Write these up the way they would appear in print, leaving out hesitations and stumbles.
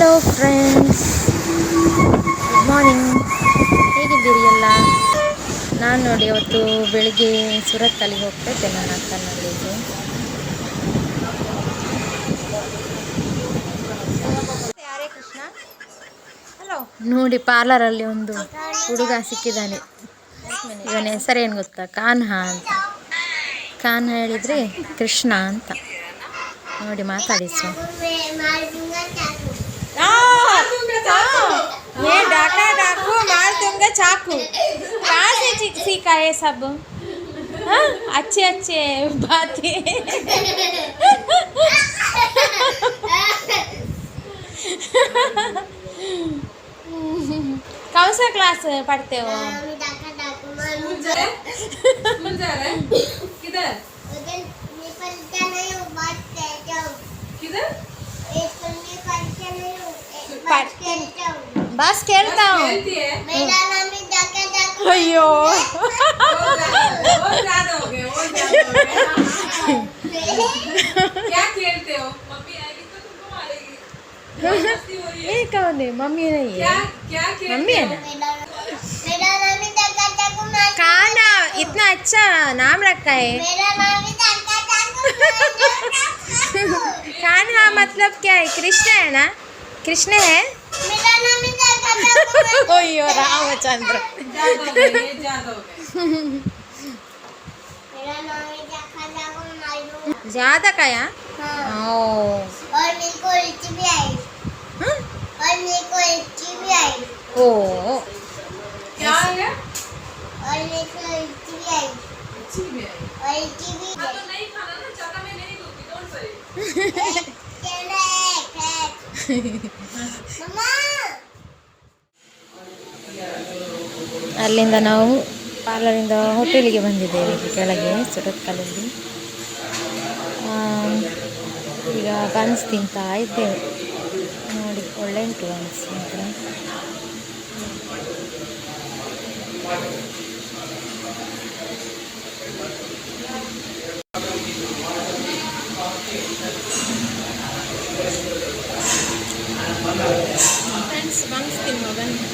Hello friends, good morning. ಹೇಗಿದ್ದೀರಿ ಎಲ್ಲ? ನಾನು ನೋಡಿ ಇವತ್ತು ಬೆಳಿಗ್ಗೆ ಸುರತ್ಕಲ್ಲಿಗೆ ಹೋಗ್ತಾ ಇದ್ದೆ ನನ್ನ ಅಕ್ಕನಲ್ಲಿಗೆ. ನೋಡಿ ಪಾರ್ಲರಲ್ಲಿ ಒಂದು ಹುಡುಗ ಸಿಕ್ಕಿದ್ದಾನೆ. ಇವನ ಹೆಸರೇನು ಗೊತ್ತಾ? ಕಾನ್ಹಾ ಅಂತ. ಕಾನ್ಹಾ ಹೇಳಿದರೆ ಕೃಷ್ಣ ಅಂತ. ನೋಡಿ ಮಾತಾಡಿಸು. ये डाका डाकू मार दूंगा चाकू। कहाँ से सीखा ये सब? हाँ, अच्छे अच्छे बातें। कौन सा क्लास पढ़ते हो? किधर? बस खेलता हूँ। अयो क्या खेलते हो? मम्मी आएगी तो तुमको मारेगी। ये कौन है? मम्मी नहीं है। क्या मम्मी है ना? कान्हा इतना अच्छा नाम रखा है। कान्हा मतलब क्या है? कृष्ण है ना? कृष्ण है? ओयो रामचंद्र। ज्यादा का या? और मेरे को लिच्ची भी आई। और मेरे को लिच्ची भी आई। ओ क्या है? और मेरे को लिच्ची भी आई। अच्छी भी है। और लिच्ची भी तो नहीं खाना ना, ज्यादा मैं नहीं दूंगी, डोंट वरी। मम्मा ಅಲ್ಲಿಂದ ನಾವು ಪಾರ್ಲರಿಂದ ಹೋಟೆಲಿಗೆ ಬಂದಿದ್ದೇವೆ ಕೆಳಗೆ ಸುರತ್ಕಲ್ಲಲ್ಲಿ. ಈಗ ಬನ್ಸ್ ತಿಂತಾ ಇದ್ದೇವೆ. ನೋಡಿ ಒಳ್ಳೆ ಉಂಟು ಬನ್ಸ್ ಮಾತ್ರ. ಫ್ರೆಂಡ್ಸ್ ಬನ್ಸ್ ತಿನ್ನುವ ಬನ್ನಿ.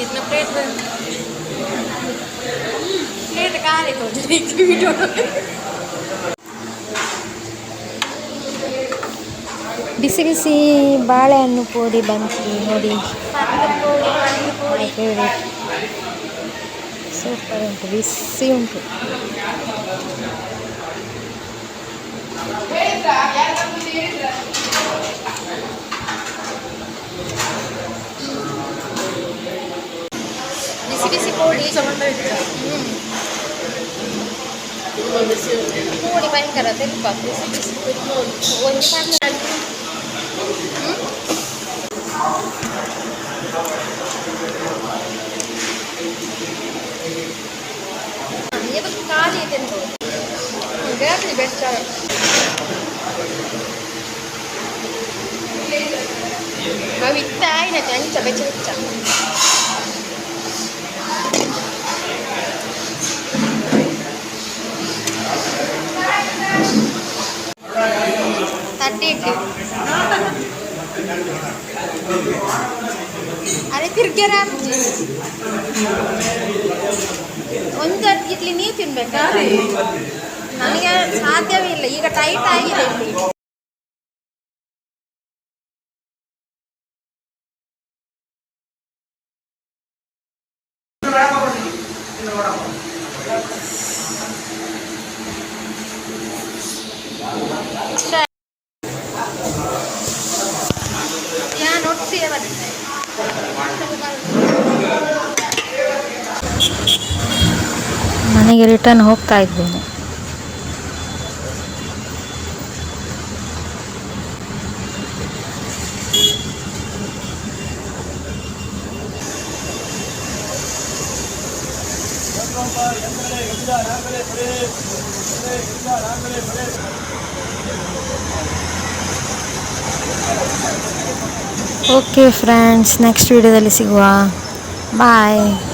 इतना प्लेट कहाँ देखो वीडियो ಬಿಸಿ ಬಿಸಿ ಬಾಳೆಹಣ್ಣು ಪೋಡಿ ಬಂತು ನೋಡಿ. ಫೇವ್ರೇಟ್, ಸೂಪರ್ ಉಂಟು, ಬಿಸಿ ಉಂಟು. ಬಿಸಿ ಬಿಸಿ ಪೋಡಿ ಪೋಡಿ ಭಯಂಕರ ತೆಲ್ಪ. ಬಿಸಿ ಬಿಸಿ ಒಂದು ಸಣ್ಣ ಖಾಲಿ ಇದೆ ಬೆಸ್ಟ್. ಇತ್ತ ಆಯ್ನತ್ತೆ ಅಂಚ ಬೆಚ್ಚ ಬೆಚ್ಚ. ತಟ್ಟೆ ಇಟ್ಟು ಅರೆ ತಿರ್ಗ್ಯಾರ ಒಂದು ಇಡ್ಲಿ ನೀವು ತಿನ್ಬೇಕಾ? ನನಗೆ ಸಾಧ್ಯವೇ ಇಲ್ಲ, ಈಗ ಟೈಟ್ ಆಗಿದೆ ಇಲ್ಲಿ. ಮನೆಗೆ ರಿಟರ್ನ್ ಹೋಗ್ತಾ ಇದ್ದೇನೆ. ಓಕೆ ಫ್ರೆಂಡ್ಸ್, ನೆಕ್ಸ್ಟ್ ವಿಡಿಯೋದಲ್ಲಿ ಸಿಗುವ. ಬಾಯ್.